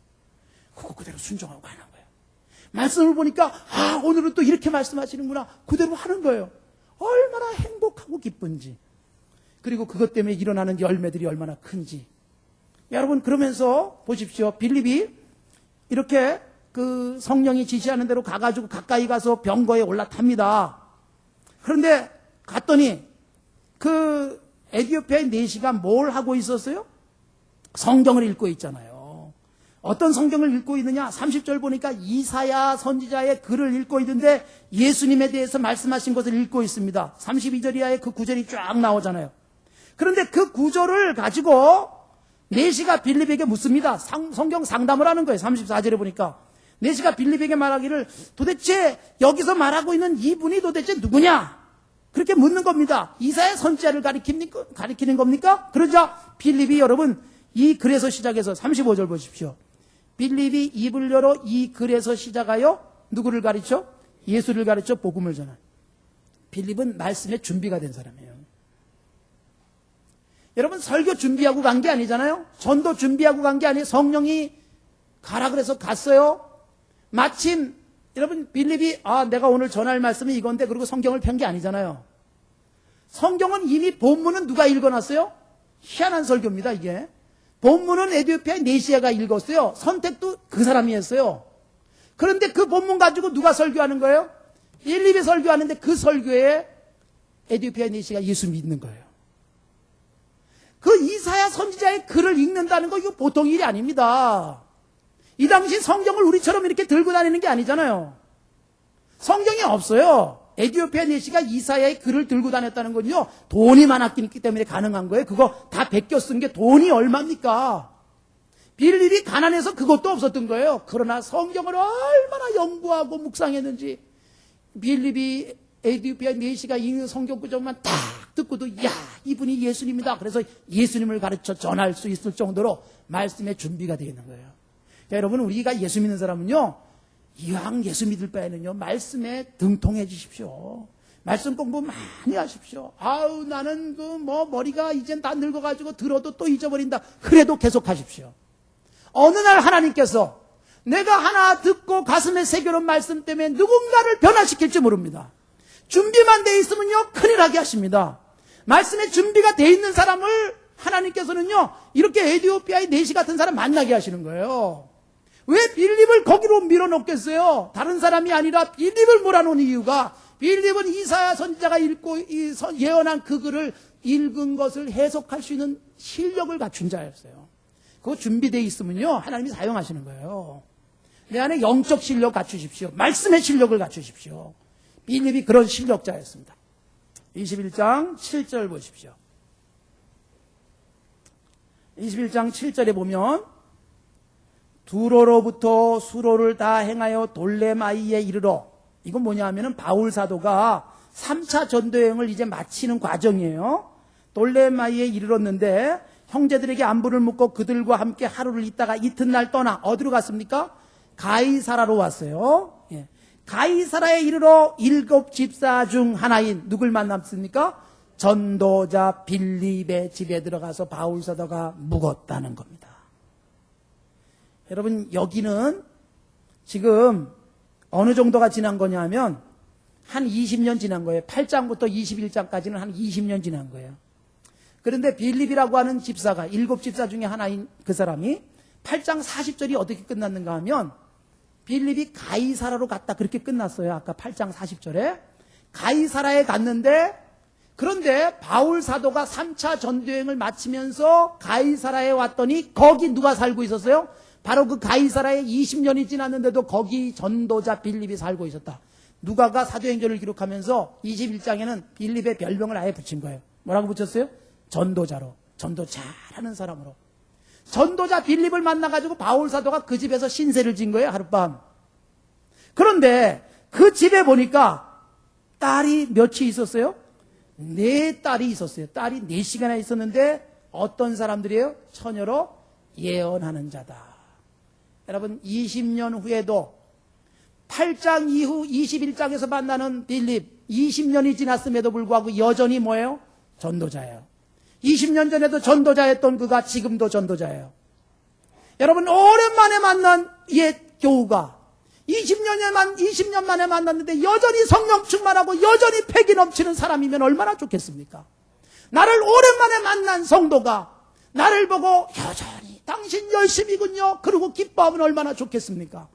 그거 그대로 순종하고 가는 거예요. 말씀을 보니까 오늘은 또 이렇게 말씀하시는구나. 그대로 하는 거예요. 얼마나 행복하고 기쁜지. 그리고 그것 때문에 일어나는 열매들이 얼마나 큰지. 여러분, 그러면서 보십시오. 빌립이 이렇게 그 성령이 지시하는 대로 가가지고 가까이 가서 병거에 올라탑니다. 그런데 갔더니 그 에티오피아의 내시가 뭘 하고 있었어요? 성경을 읽고 있잖아요. 어떤 성경을 읽고 있느냐? 30절 보니까 이사야 선지자의 글을 읽고 있는데 예수님에 대해서 말씀하신 것을 읽고 있습니다. 32절 이하에 그 구절이 쫙 나오잖아요. 그런데 그 구절을 가지고 내시가 빌립에게 묻습니다. 성경 상담을 하는 거예요. 34절에 보니까 내시가 빌립에게 말하기를 도대체 여기서 말하고 있는 이분이 도대체 누구냐? 그렇게 묻는 겁니다. 이사야 선지자를 가리키는 겁니까? 그러자 빌립이 여러분 이 글에서 시작해서 35절 보십시오. 빌립이 입을 열어 이 글에서 시작하여 누구를 가르쳐? 예수를 가르쳐 복음을 전한. 빌립은 말씀에 준비가 된 사람이에요. 여러분, 설교 준비하고 간 게 아니잖아요. 전도 준비하고 간 게 아니에요. 성령이 가라 그래서 갔어요. 마침 여러분 빌립이 내가 오늘 전할 말씀이 이건데 그리고 성경을 편 게 아니잖아요. 성경은 이미 본문은 누가 읽어놨어요? 희한한 설교입니다. 이게 본문은 에티오피아의 내시아가 읽었어요. 선택도 그 사람이 했어요. 그런데 그 본문 가지고 누가 설교하는 거예요? 빌립이 설교하는데 그 설교에 에티오피아의 내시가 예수 믿는 거예요. 그 이사야 선지자의 글을 읽는다는 거 이거 보통 일이 아닙니다. 이 당시 성경을 우리처럼 이렇게 들고 다니는 게 아니잖아요. 성경이 없어요. 에티오피아 내시가 이사야의 글을 들고 다녔다는 건요, 돈이 많았기 때문에 가능한 거예요. 그거 다 베껴 쓴 게 돈이 얼마입니까? 빌립이 가난해서 그것도 없었던 거예요. 그러나 성경을 얼마나 연구하고 묵상했는지 빌립이 에티오피아 내시가 이 성경 구절만 딱 듣고도 이분이 예수님이다. 그래서 예수님을 가르쳐 전할 수 있을 정도로 말씀에 준비가 되어 있는 거예요. 여러분, 우리가 예수 믿는 사람은요, 이왕 예수 믿을 바에는요, 말씀에 등통해 주십시오. 말씀 공부 많이 하십시오. 나는 머리가 이젠 다 늙어가지고 들어도 또 잊어버린다. 그래도 계속 하십시오. 어느 날 하나님께서 내가 하나 듣고 가슴에 새겨놓은 말씀 때문에 누군가를 변화시킬지 모릅니다. 준비만 돼 있으면요, 큰일 하게 하십니다. 말씀에 준비가 돼 있는 사람을 하나님께서는요, 이렇게 에티오피아의 내시 같은 사람 만나게 하시는 거예요. 왜 빌립을 거기로 밀어넣겠어요? 다른 사람이 아니라 빌립을 몰아놓은 이유가, 빌립은 이사야 선지자가 읽고 예언한 그 글을 읽은 것을 해석할 수 있는 실력을 갖춘 자였어요. 그거 준비되어 있으면요, 하나님이 사용하시는 거예요. 내 안에 영적 실력 갖추십시오. 말씀의 실력을 갖추십시오. 빌립이 그런 실력자였습니다. 21장 7절 보십시오. 21장 7절에 보면 두로로부터 수로를 다 행하여 돌레마이에 이르러, 이건 뭐냐 하면은 바울 사도가 3차 전도여행을 이제 마치는 과정이에요. 돌레마이에 이르렀는데 형제들에게 안부를 묻고 그들과 함께 하루를 있다가 이튿날 떠나 어디로 갔습니까? 가이사라로 왔어요. 가이사라에 이르러 7 집사 중 하나인 누굴 만났습니까? 전도자 빌립의 집에 들어가서 바울 사도가 묵었다는 겁니다. 여러분, 여기는 지금 어느 정도가 지난 거냐면 한 20년 지난 거예요. 8장부터 21장까지는 한 20년 지난 거예요. 그런데 빌립이라고 하는 집사가 7 집사 중에 하나인 그 사람이 8장 40절이 어떻게 끝났는가 하면 빌립이 가이사라로 갔다 그렇게 끝났어요. 아까 8장 40절에 가이사라에 갔는데, 그런데 바울 사도가 3차 전도여행을 마치면서 가이사라에 왔더니 거기 누가 살고 있었어요? 바로 그 가이사라에 20년이 지났는데도 거기 전도자 빌립이 살고 있었다. 누가가 사도행전을 기록하면서 21장에는 빌립의 별명을 아예 붙인 거예요. 뭐라고 붙였어요? 전도자로. 전도 잘하는 사람으로. 전도자 빌립을 만나가지고 바울 사도가 그 집에서 신세를 진 거예요, 하룻밤. 그런데 그 집에 보니까 딸이 몇이 있었어요? 4딸이 있었어요. 딸이 4시간이나 있었는데 어떤 사람들이에요? 처녀로 예언하는 자다. 여러분 20년 후에도 8장 이후 21장에서 만나는 빌립 20년이 지났음에도 불구하고 여전히 뭐예요? 전도자예요. 20년 전에도 전도자였던 그가 지금도 전도자예요. 여러분 오랜만에 만난 옛 교우가 20년 만에 만났는데 여전히 성령 충만하고 여전히 패기 넘치는 사람이면 얼마나 좋겠습니까? 나를 오랜만에 만난 성도가 나를 보고 여전히 당신 열심이군요. 그러고 기뻐하면 얼마나 좋겠습니까?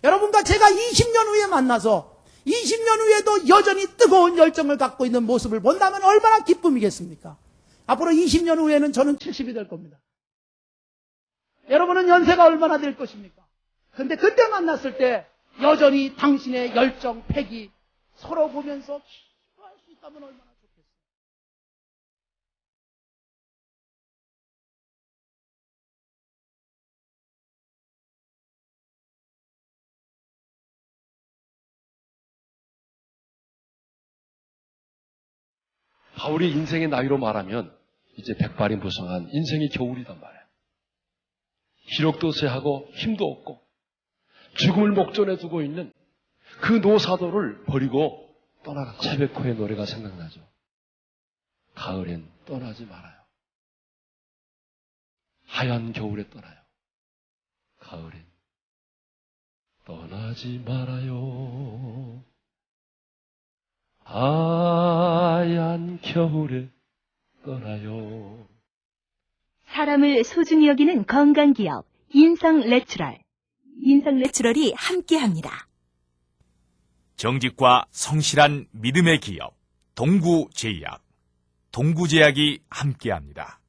여러분과 제가 20년 후에 만나서 20년 후에도 여전히 뜨거운 열정을 갖고 있는 모습을 본다면 얼마나 기쁨이겠습니까? 앞으로 20년 후에는 저는 70이 될 겁니다. 여러분은 연세가 얼마나 될 것입니까? 근데 그때 만났을 때 여전히 당신의 열정, 패기 서로 보면서 기뻐할 수 있다면 얼마나 좋겠어요. 바울이 인생의 나이로 말하면 이제 백발이 무성한 인생의 겨울이단 말이에요. 기력도 쇠하고 힘도 없고 죽음을 목전에 두고 있는 그 노사도를 버리고 떠나갔고 체베코의 노래가 생각나죠. 가을엔 떠나지 말아요. 하얀 겨울에 떠나요. 가을엔 떠나지 말아요. 하얀 겨울에 떠나요. 사람을 소중히 여기는 건강기업 인성내추럴. 인성내추럴이 함께합니다. 정직과 성실한 믿음의 기업 동구제약. 동구제약이 함께합니다.